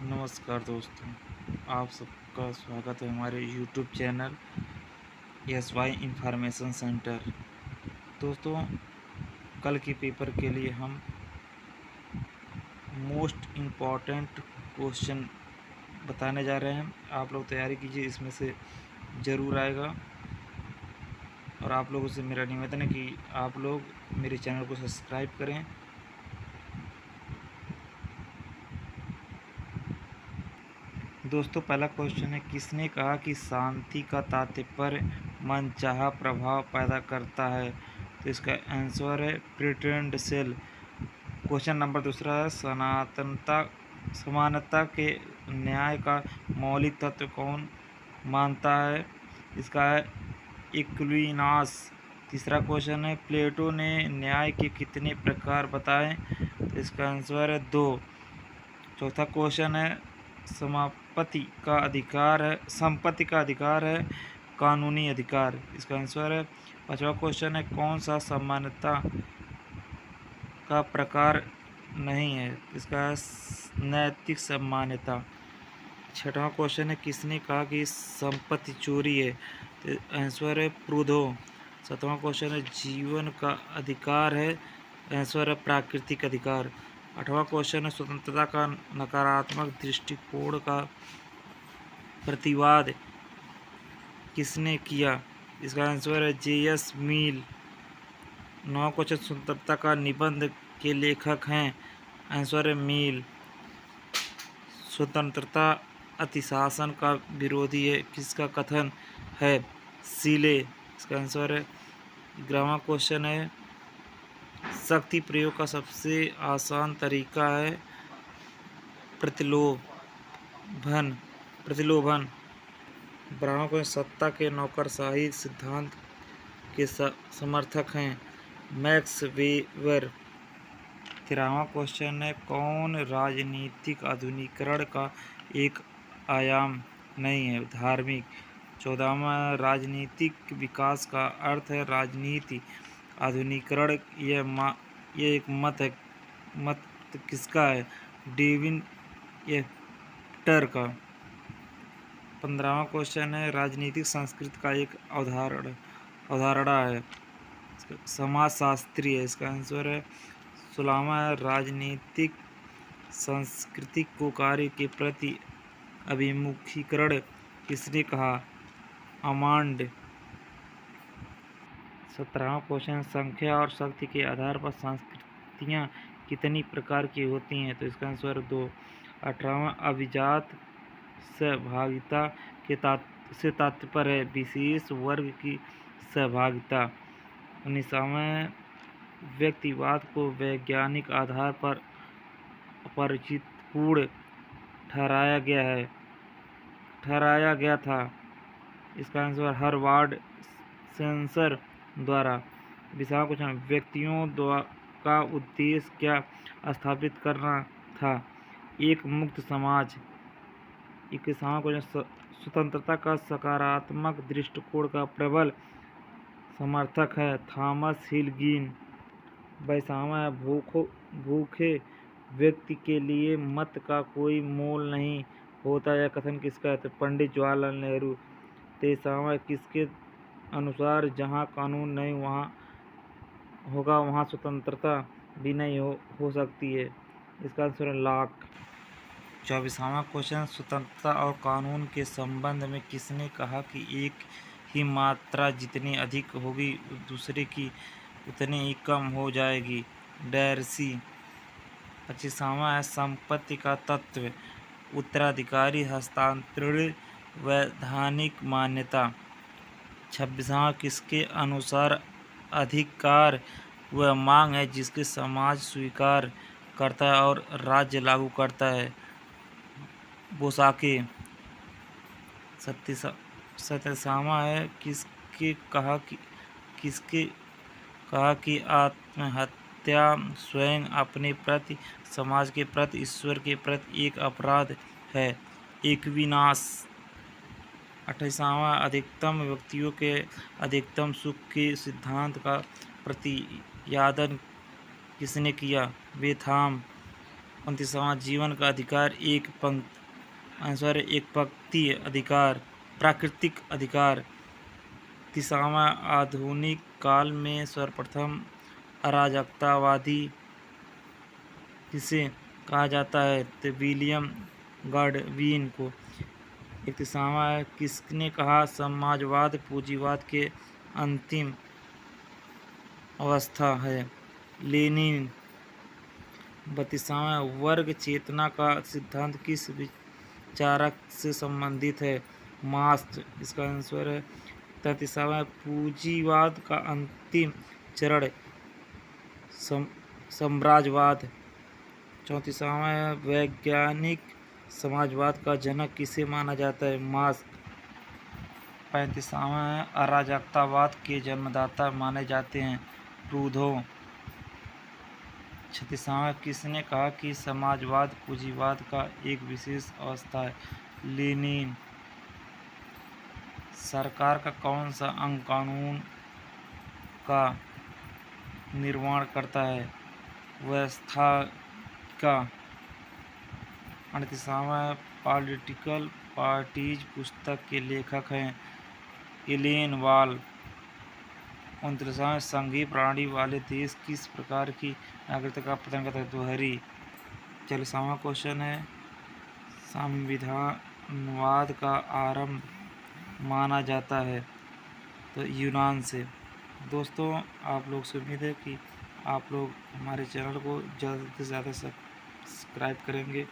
नमस्कार दोस्तों, आप सबका स्वागत है हमारे YouTube channel SY information centre. दोस्तों, कल के पेपर के लिए हम मोस्ट इम्पॉर्टेंट क्वेश्चन बताने जा रहे हैं। आप लोग तैयारी कीजिए, इसमें से ज़रूर आएगा। और आप लोगों से मेरा निवेदन है कि आप लोग मेरे चैनल को सब्सक्राइब करें। दोस्तों, पहला क्वेश्चन है, किसने कहा कि शांति का तात्पर्य मनचाहा प्रभाव पैदा करता है? तो इसका आंसर है ब्रटरांड रसेल। क्वेश्चन नंबर दूसरा है, समानता के न्याय का मौलिक तत्व कौन मानता है? इसका है एक्विनास। तीसरा क्वेश्चन है, प्लेटो ने न्याय के कितने प्रकार बताए? तो इसका आंसर है 2। चौथा क्वेश्चन है, संपत्ति का अधिकार है कानूनी अधिकार? इसका आंसर है। पांचवा क्वेश्चन है, कौन सा समानता का प्रकार नहीं है? इसका नैतिक समानता। छठवां क्वेश्चन है, किसने कहा कि संपत्ति चोरी है? तो आंसर है प्रूदो। सातवां क्वेश्चन है, जीवन का अधिकार है? आंसर है प्राकृतिक अधिकार। आठवां क्वेश्चन है, स्वतंत्रता का नकारात्मक दृष्टिकोण का प्रतिवाद किसने किया? इसका आंसर है J.S. मिल। नौ क्वेश्चन, स्वतंत्रता का निबंध के लेखक हैं? आंसर है मिल। स्वतंत्रता अतिशासन का विरोधी है, किसका कथन है? सीले। इसका आंसर है। 11वां क्वेश्चन है, शक्ति प्रयोग का सबसे आसान तरीका है प्रतिलोभन। 12वां क्वेश्चन, सत्ता के नौकरशाही सिद्धांत के समर्थक हैं? Max weber. 13वां क्वेश्चन है, कौन राजनीतिक आधुनिकीकरण का एक आयाम नहीं है? धार्मिक। 14वां, राजनीतिक विकास का अर्थ है राजनीति आधुनिकीकरण। यह एक मत किसका है? डेविड येटर का। 15वां क्वेश्चन है, राजनीतिक संस्कृति का एक अवधारणा है? समाजशास्त्री है। इसका आंसर है। 16वां है, राजनीतिक संस्कृति को कार्य के प्रति अभिमुखीकरण किसने कहा? अमांड। 17वां क्वेश्चन, संख्या और शक्ति के आधार पर संस्कृतियाँ कितनी प्रकार की होती हैं? तो इसका आंसर 2। 18वां, अभिजात सहभागिता से तात्पर्य है विशेष वर्ग की सहभागिता। 19वां, व्यक्तिवाद को वैज्ञानिक आधार पर अपरिचितपूर्ण ठहराया गया था। इसका आंसर हार्वर्ड सेंसर द्वारा। 20वां क्वेश्चन, व्यक्तियों का उद्देश्य क्या स्थापित करना था? एक मुक्त समाज। 21वां क्वेश्चन, स्वतंत्रता का सकारात्मक दृष्टिकोण का प्रबल समर्थक है? थॉमस हिलगिन। 22वां, भूखे व्यक्ति के लिए मत का कोई मोल नहीं होता, यह कथन किसका है? तो पंडित जवाहरलाल नेहरू। 23वां, किसके अनुसार जहाँ कानून नहीं होगा वहाँ स्वतंत्रता भी नहीं हो सकती है? इसका आंसर है लॉक। 24वां क्वेश्चन, स्वतंत्रता और कानून के संबंध में किसने कहा कि एक ही मात्रा जितनी अधिक होगी दूसरे की उतनी ही कम हो जाएगी? डार्सी। 25वां है, संपत्ति का तत्व उत्तराधिकारी हस्तांतरण वैधानिक मान्यता। 26वां, किसके अनुसार अधिकार वह मांग है जिसके समाज स्वीकार करता है और राज्य लागू करता है? बोसाके। 27वां है, किसके कहा कि आत्महत्या स्वयं अपने प्रति, समाज के प्रति, ईश्वर के प्रति एक अपराध है? एक्विनास। 28वां, अधिकतम व्यक्तियों के अधिकतम सुख के सिद्धांत का प्रतिपादन किसने किया? बेथाम। 29वां जीवन का अधिकार आंसर एक पंक्ति अधिकार प्राकृतिक अधिकार। 30वां आधुनिक काल में सर्वप्रथम अराजकतावादी किसे कहा जाता है? तो विलियम गॉडविन को। 31वां किसने कहा समाजवाद पूंजीवाद के अंतिम अवस्था है? लेनिन। 32वां वर्ग चेतना का सिद्धांत किस विचारक से संबंधित है? मार्क्स। इसका आंसर है 33वां पूंजीवाद का अंतिम चरण साम्राज्यवाद। 34वां वैज्ञानिक समाजवाद का जनक किसे माना जाता है? मार्क्स। 35वां अराजकतावाद के जन्मदाता माने जाते हैं? रूसो। 36वां किसने कहा कि समाजवाद पूंजीवाद का एक विशेष अवस्था है? लेनिन। सरकार का कौन सा अंग कानून का निर्माण करता है? व्यवस्थापिका। 38वां पॉलिटिकल पार्टीज पुस्तक के लेखक हैं? Allen wall. 29वां संघीय प्रणाली वाले देश किस प्रकार की नागरिकता का प्रदान करता है? दोहरी। 40वां क्वेश्चन है संविधानवाद का आरंभ माना जाता है? तो यूनान से। दोस्तों आप लोग से उम्मीद है कि आप लोग हमारे चैनल को ज़्यादा से ज़्यादा सब्सक्राइब करेंगे